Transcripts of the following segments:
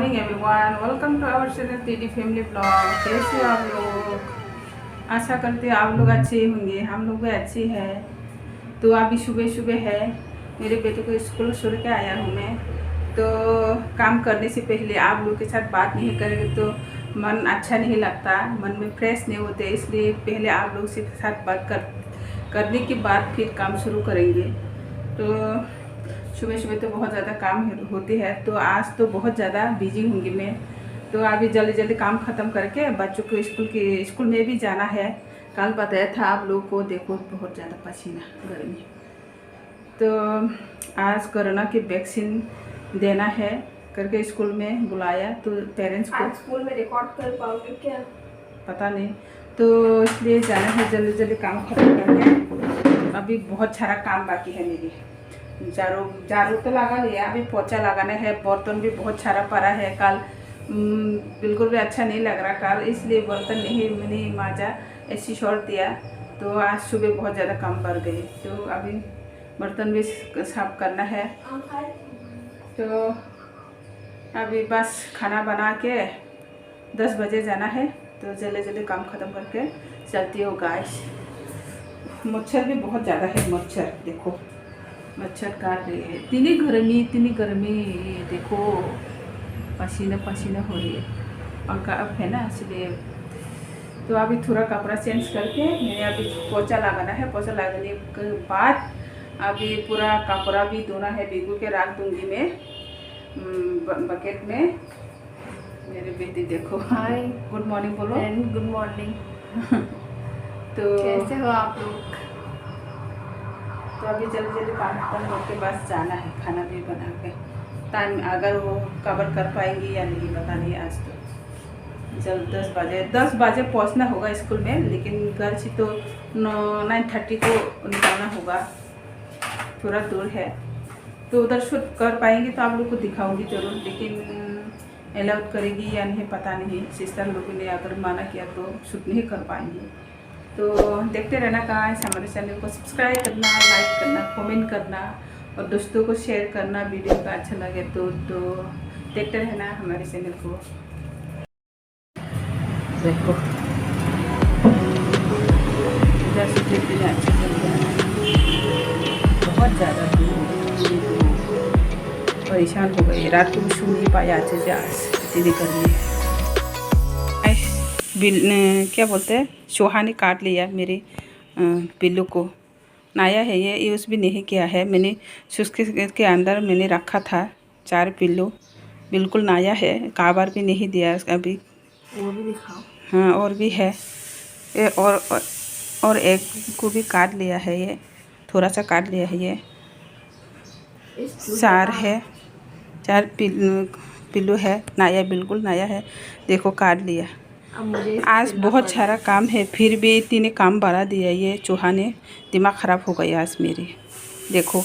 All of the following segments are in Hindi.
Morning everyone, welcome to our channel TD family blog. कैसे हो आप लोग? आशा करते हैं आप लोग अच्छे होंगे, हम लोग भी अच्छे हैं। तो अभी सुबह सुबह है, मेरे बेटे को स्कूल छोड़ के आया हूँ मैं। तो काम करने से पहले आप लोग के साथ बात नहीं करेंगे तो मन अच्छा नहीं लगता, मन में फ्रेश नहीं होते, इसलिए पहले आप लोग के साथ बात करने के बाद फिर काम शुरू करेंगे। तो सुबह सुबह तो बहुत ज़्यादा काम होते हैं, तो आज तो बहुत ज़्यादा बिजी होंगी मैं। तो अभी जल्दी जल्दी काम ख़त्म करके बच्चों को स्कूल में भी जाना है। कल बताया था आप लोगों को, देखो बहुत ज़्यादा पसीना गर्मी। तो आज कोरोना की वैक्सीन देना है करके स्कूल में बुलाया, तो पेरेंट्स को स्कूल में रिकॉर्ड कर पाओगे क्या पता नहीं, तो इसलिए जाना है जल्दी जल्दी काम खत्म करके। अभी बहुत सारा काम बाकी है मेरी। झाड़ू तो लगा लिया, अभी पोछा लगाना है। बर्तन भी बहुत सारा पड़ा है, कल बिल्कुल भी अच्छा नहीं लग रहा कल, इसलिए बर्तन मैंने माजा ऐसी छोड़ दिया। तो आज सुबह बहुत ज़्यादा काम बढ़ गई, तो अभी बर्तन भी साफ करना है। तो अभी बस खाना बना के 10 बजे जाना है, तो जल्दी जल्दी काम ख़त्म करके चलती हो गाइस। मच्छर भी बहुत ज़्यादा है, मच्छर देखो, मच्छर काट रही है। इतनी गर्मी देखो, पसीना पसीना हो रही है। पंखा अब है ना, इसलिए तो अभी थोड़ा कपड़ा चेंज करके मैंने अभी पोछा लगाना है। पोछा लगाने के बाद अभी पूरा कपड़ा भी धोना है, भिगो के रख दूंगी मैं बकेट में। मेरे बेटी देखो, हाय गुड मॉर्निंग बोलो। Good morning. तो कैसे हो आप लोग? तो अभी जल्दी जल्दी काम खत्म करके बस जाना है, खाना भी बना के। टाइम अगर वो कवर कर पाएंगी या नहीं पता नहीं। आज तो जब 10 बजे पहुंचना होगा स्कूल में, लेकिन घर से तो 9:30 को निकलना होगा, थोड़ा दूर है। तो उधर शूट कर पाएंगी तो आप लोग को दिखाऊंगी ज़रूर, लेकिन अलाउड करेगी या नहीं पता नहीं। सिस्टर लोगों ने अगर माना किया तो शूट नहीं कर पाएंगी। तो देखते रहना गाइस, हमारे चैनल को सब्सक्राइब करना, लाइक करना, कमेंट करना और दोस्तों को शेयर करना। वीडियो का अच्छा लगे तो देखते रहना हमारे चैनल को। देखो जैसे कितनी अच्छी चल रहा है, बहुत ज़्यादा परेशान हो गई। रात को भी सो नहीं पाया अच्छे से, आज इतनी गर्मी है। क्या बोलते हैं, चूहा ने काट लिया मेरे पिल्लू को। नया है ये, यूज़ भी नहीं किया है मैंने। सुस्के के अंदर मैंने रखा था 4 पिल्लू, बिल्कुल नया है, काबर भी नहीं दिया अभी। वो भी दिखाओ। हाँ, और भी है ये, और एक को भी काट लिया है, ये थोड़ा सा काट लिया है। ये 4 है, 4 पिल्लू है, नया बिल्कुल नया है। देखो काट लिया। आज बहुत सारा काम है, फिर भी इतने काम बढ़ा दिया ये चूहा ने। दिमाग ख़राब हो गया आज मेरी, देखो।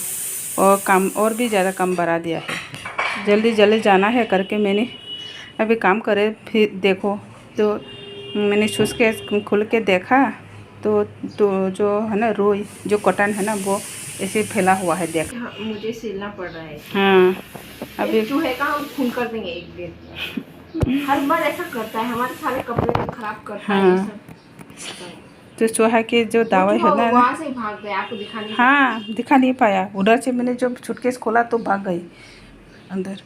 और काम और भी ज़्यादा काम बढ़ा दिया है। जल्दी जल्दी जाना है करके मैंने अभी काम करे, फिर देखो तो मैंने शूज़ के खुल के देखा तो जो है ना, रोई जो कॉटन है ना, वो ऐसे फैला हुआ है। देख, मुझे सिलना पड़ रहा है। हाँ, अभी चूहे का हम खून कर देंगे एक दिन। हर बार ऐसा करता है, हमारे सारे कपड़े को खराब करता है। हाँ, तो चूहा की जो दवाई है ना, वहाँ से भाग गया, आपको दिखा नहीं? हाँ, दिखा नहीं पाया। उधर से मैंने जब सूटकेस खोला तो भाग गई अंदर।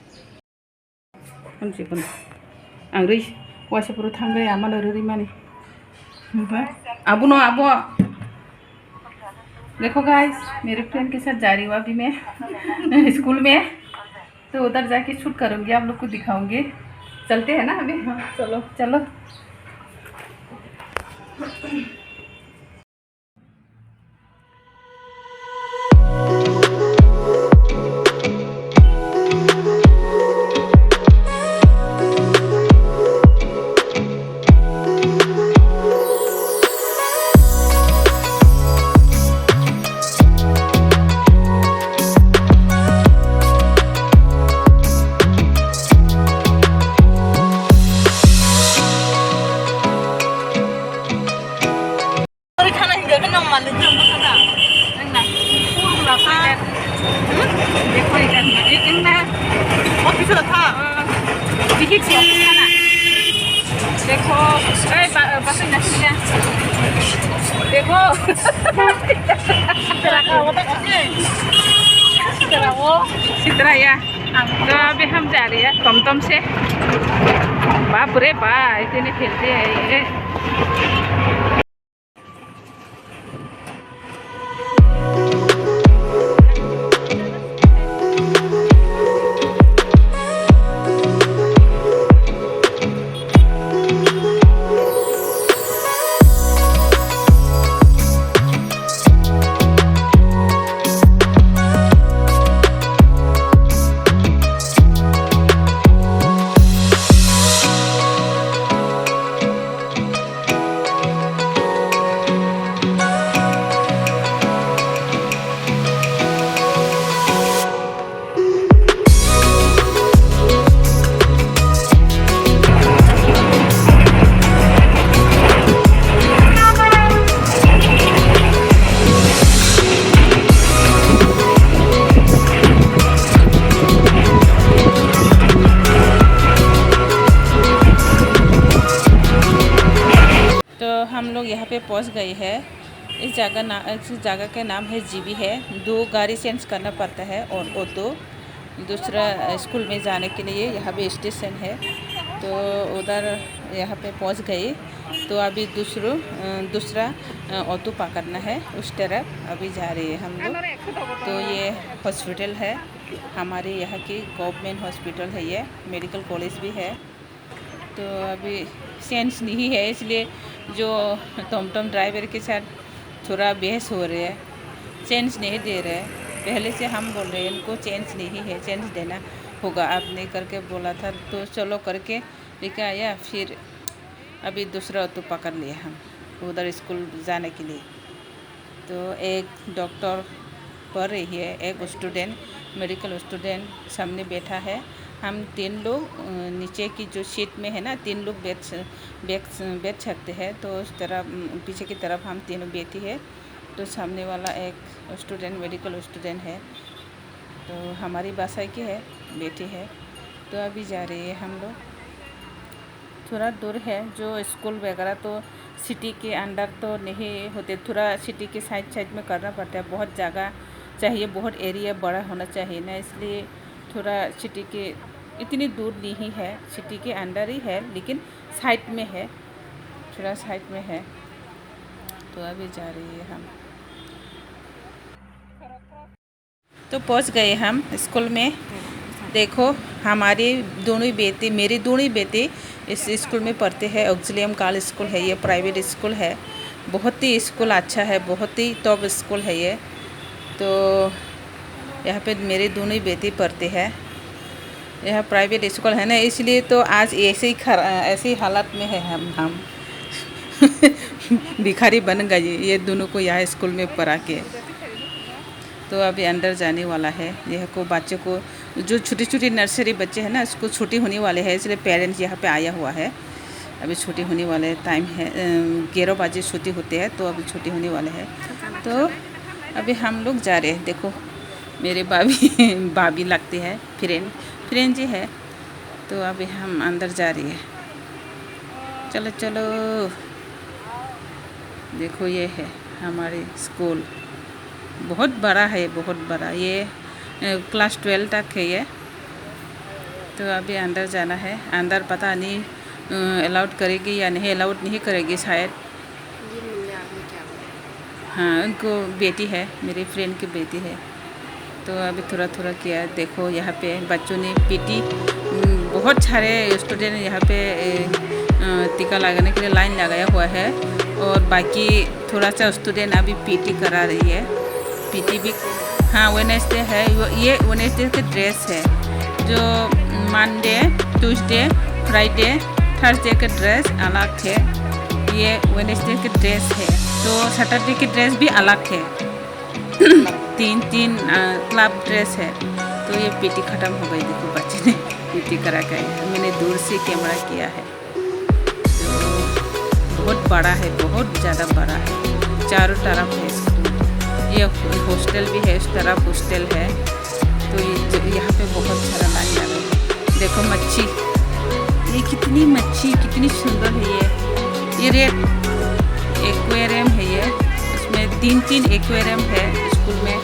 अंग्री वैसे पूरा थम गई आमा लरी मानी। अब देखो गाइस, मेरे फ्रेंड के साथ जा रही हूँ अभी मैं स्कूल में। तो उधर जाके शूट करूँगी, आप लोग को दिखाऊंगी। चलते हैं ना अभी? हाँ, चलो चलो। Lepasin na siya. देखो इतना या तो अभी हम जा रहे हैं टमटम से। बाप रे बा इतने खेलते हैं ये। हम लोग यहाँ पे पहुँच गए हैं। इस जगह का नाम है जीबी है। 2 गाड़ी चेंज करना पड़ता है और ऑटो दूसरा स्कूल में जाने के लिए यहाँ पे स्टेशन है। तो उधर यहाँ पे पहुँच गए तो अभी दूसरा ऑटो पकड़ना है उस तरफ अभी जा रहे हैं हम लोग। तो ये हॉस्पिटल है हमारे यहाँ की गवर्नमेंट हॉस्पिटल है, ये मेडिकल कॉलेज भी है। तो अभी सेंस नहीं है इसलिए जो टमटम ड्राइवर के साथ थोड़ा बहस हो रहे हैं, चेंज नहीं दे रहे हैं। पहले से हम बोल रहे हैं इनको चेंज नहीं है, चेंज देना होगा आपने करके बोला था। तो चलो करके लेके आया, फिर अभी दूसरा ऑटो पकड़ लिया हम उधर स्कूल जाने के लिए। तो एक डॉक्टर पढ़ रही है, एक स्टूडेंट मेडिकल स्टूडेंट सामने बैठा है। हम 3 लोग नीचे की जो सीट में है ना 3 लोग बैठ सकते हैं। तो उस तरफ पीछे की तरफ हम तीनों बैठी है। तो सामने वाला एक स्टूडेंट मेडिकल स्टूडेंट है, तो हमारी भाषा की है, बेटी है। तो अभी जा रही है हम लोग। थोड़ा दूर है जो स्कूल वगैरह, तो सिटी के अंदर तो नहीं होते, थोड़ा सिटी के साइड में करना पड़ता है। बहुत जगह चाहिए, बहुत एरिया बड़ा होना चाहिए ना, इसलिए थोड़ा सिटी के इतनी दूर नहीं है, सिटी के अंदर ही है लेकिन साइड में है, थोड़ा साइड में है। तो अभी जा रही है हम। तो पहुंच गए हम स्कूल में। देखो हमारी मेरी दोनों बेटे इस स्कूल में पढ़ते हैं। ऑक्सिलियम गर्ल्स स्कूल है, ये प्राइवेट स्कूल है। बहुत ही स्कूल अच्छा है, बहुत ही टॉप स्कूल है ये। तो यहाँ पे मेरे दोनों बेटे पढ़ते हैं। यह प्राइवेट स्कूल है ना, इसलिए तो आज ऐसे ही हालत में है हम भिखारी बन गए ये दोनों को यहाँ स्कूल में पढ़ा के। तो अभी अंदर जाने वाला है। यह को बच्चे को जो छोटी नर्सरी बच्चे हैं ना, उसको छुट्टी होने वाले हैं, इसलिए पेरेंट्स यहाँ पे आया हुआ है। अभी छुट्टी होने वाले टाइम है, 11 बजे छुट्टी होते हैं, तो अभी छुट्टी होने वाले हैं। तो अभी हम लोग जा रहे हैं। देखो मेरे भाभी लगती है, फ्रेंड जी है। तो अभी हम अंदर जा रही है। चलो चलो। देखो ये है हमारी स्कूल, बहुत बड़ा है, बहुत बड़ा। ये क्लास 12 तक है ये। तो अभी अंदर जाना है। अंदर पता नहीं अलाउड करेगी या नहीं, अलाउड नहीं करेगी शायद। हाँ उनको बेटी है, मेरी फ्रेंड की बेटी है। तो अभी थोड़ा किया। देखो यहाँ पे बच्चों ने पीटी, बहुत सारे स्टूडेंट यहाँ पे टीका लगाने के लिए लाइन लगाया हुआ है। और बाकी थोड़ा सा स्टूडेंट अभी पीटी करा रही है। पीटी भी हाँ वेडनेसडे है। ये वेडनेसडे की ड्रेस है। जो मंडे, ट्यूसडे, फ्राइडे, थर्सडे का ड्रेस अलग है। ये वेडनेसडे की ड्रेस है। तो सैटरडे की ड्रेस भी अलग है। तीन क्लब ड्रेस है। तो ये पीटी ख़त्म हो गई। देखो बच्चे ने पीटी करा के मैंने दूर से कैमरा किया है। तो बहुत बड़ा है, बहुत ज़्यादा बड़ा है, चारों तरफ है स्कूल। ये हॉस्टल भी है, इस तरफ हॉस्टल है। तो ये यहाँ पे बहुत सारा लाइन लगा है। देखो मच्छी, ये कितनी मच्छी कितनी सुंदर है। ये रेड एक्वेरियम है, ये उसमें 3 एक्वेरियम है स्कूल में।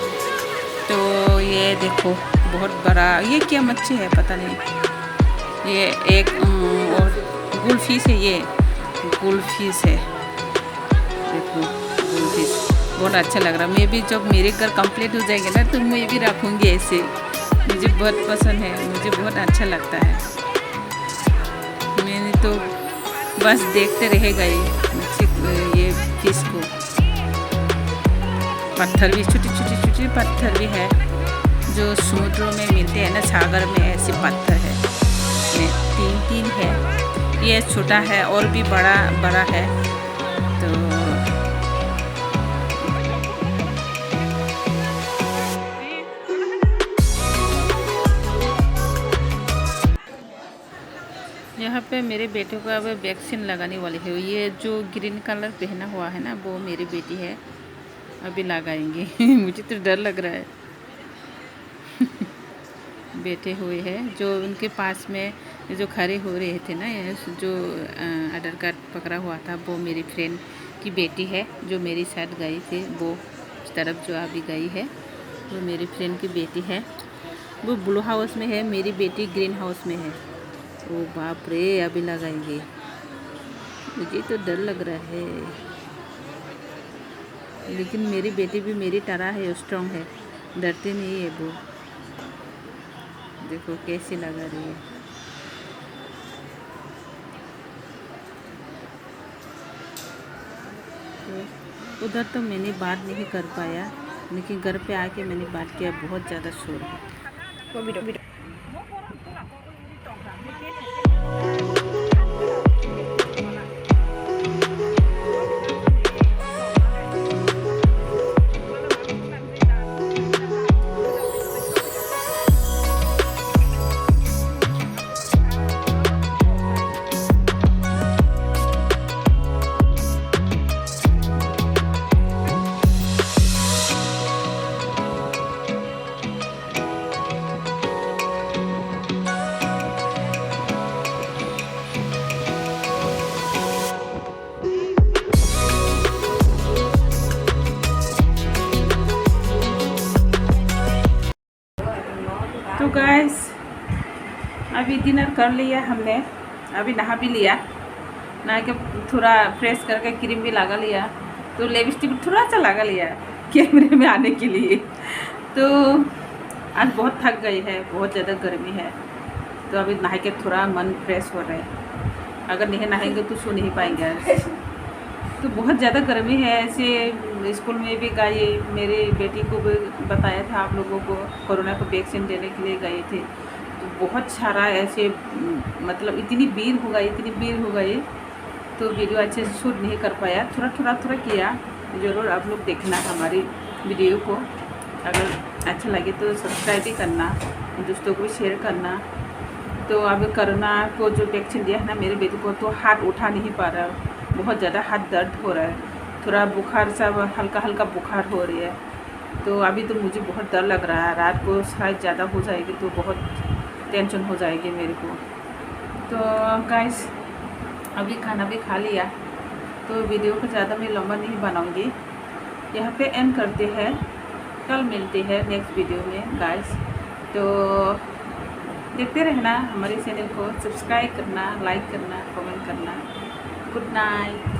तो ये देखो बहुत बड़ा, ये क्या मच्छी है पता नहीं। ये एक और गुल फिश है, ये गुल फिश है, देखो गुल फिश बहुत अच्छा लग रहा है। मैं भी जब मेरे घर कंप्लीट हो जाएंगे ना तो मैं भी रखूँगी ऐसे, मुझे बहुत पसंद है, मुझे बहुत अच्छा लगता है। मैंने तो बस देखते रहेगा ये फिश को। पत्थर भी छोटे पत्थर भी है जो समुद्रों में मिलते हैं ना, सागर में ऐसे पत्थर है। इसमें 3 है, ये छोटा है और भी बड़ा है। तो यहाँ पे मेरे बेटे को अब वैक्सीन लगाने वाली है। ये जो ग्रीन कलर पहना हुआ है ना, वो मेरी बेटी है, अभी लगाएंगे। मुझे तो डर लग रहा है। बैठे हुए हैं जो उनके पास में जो खड़े हो रहे थे ना, जो आधार कार्ड पकड़ा हुआ था, वो मेरी फ्रेंड की बेटी है जो मेरी साथ गई थी। वो उस तरफ जो अभी गई है वो मेरी फ्रेंड की बेटी है। वो ब्लू हाउस में है, मेरी बेटी ग्रीन हाउस में है। ओ बाप रे, अभी लगाएंगे। मुझे तो डर लग रहा है, लेकिन मेरी बेटी भी मेरी तरह है, स्ट्रॉन्ग है, डरती नहीं है वो। देखो कैसी लगा रही है। तो उधर तो मैंने बात नहीं कर पाया, लेकिन घर पे आके मैंने बात किया। बहुत ज़्यादा शोर है। तो गाइस अभी डिनर कर लिया हमने, अभी नहा भी लिया, नहा के थोड़ा फ्रेश करके क्रीम भी लगा लिया। तो लिपस्टिक थोड़ा सा लगा लिया कैमरे में आने के लिए। तो आज बहुत थक गई है, बहुत ज़्यादा गर्मी है। तो अभी नहा के थोड़ा मन फ्रेश हो रहा है। अगर नहीं नहाएंगे तो सो नहीं पाएंगे। तो बहुत ज़्यादा गर्मी है। ऐसे स्कूल में भी गए, मेरी बेटी को भी बताया था आप लोगों को, कोरोना को वैक्सीन देने के लिए गए थे। तो बहुत सारा ऐसे मतलब इतनी भीड़ हो गई। तो वीडियो अच्छे से शूट नहीं कर पाया, थोड़ा किया। ज़रूर आप लोग देखना हमारी वीडियो को। अगर अच्छा लगे तो सब्सक्राइब भी करना, दोस्तों को शेयर करना। तो अब कोरोना को जो वैक्सीन दिया है ना मेरे बेटी को, तो हाथ उठा नहीं पा रहा, बहुत ज़्यादा हाथ दर्द हो रहा है, थोड़ा बुखार सा हल्का बुखार हो रही है। तो अभी तो मुझे बहुत डर लग रहा है, रात को शायद ज़्यादा हो जाएगी तो बहुत टेंशन हो जाएगी मेरे को। तो गाइस अभी खाना भी खा लिया, तो वीडियो को ज़्यादा मैं लंबा नहीं बनाऊंगी, यहाँ पे एंड करते हैं। कल मिलते हैं नेक्स्ट वीडियो में गाइस। तो देखते रहना हमारे चैनल को, सब्सक्राइब करना, लाइक करना, कमेंट करना। Good night.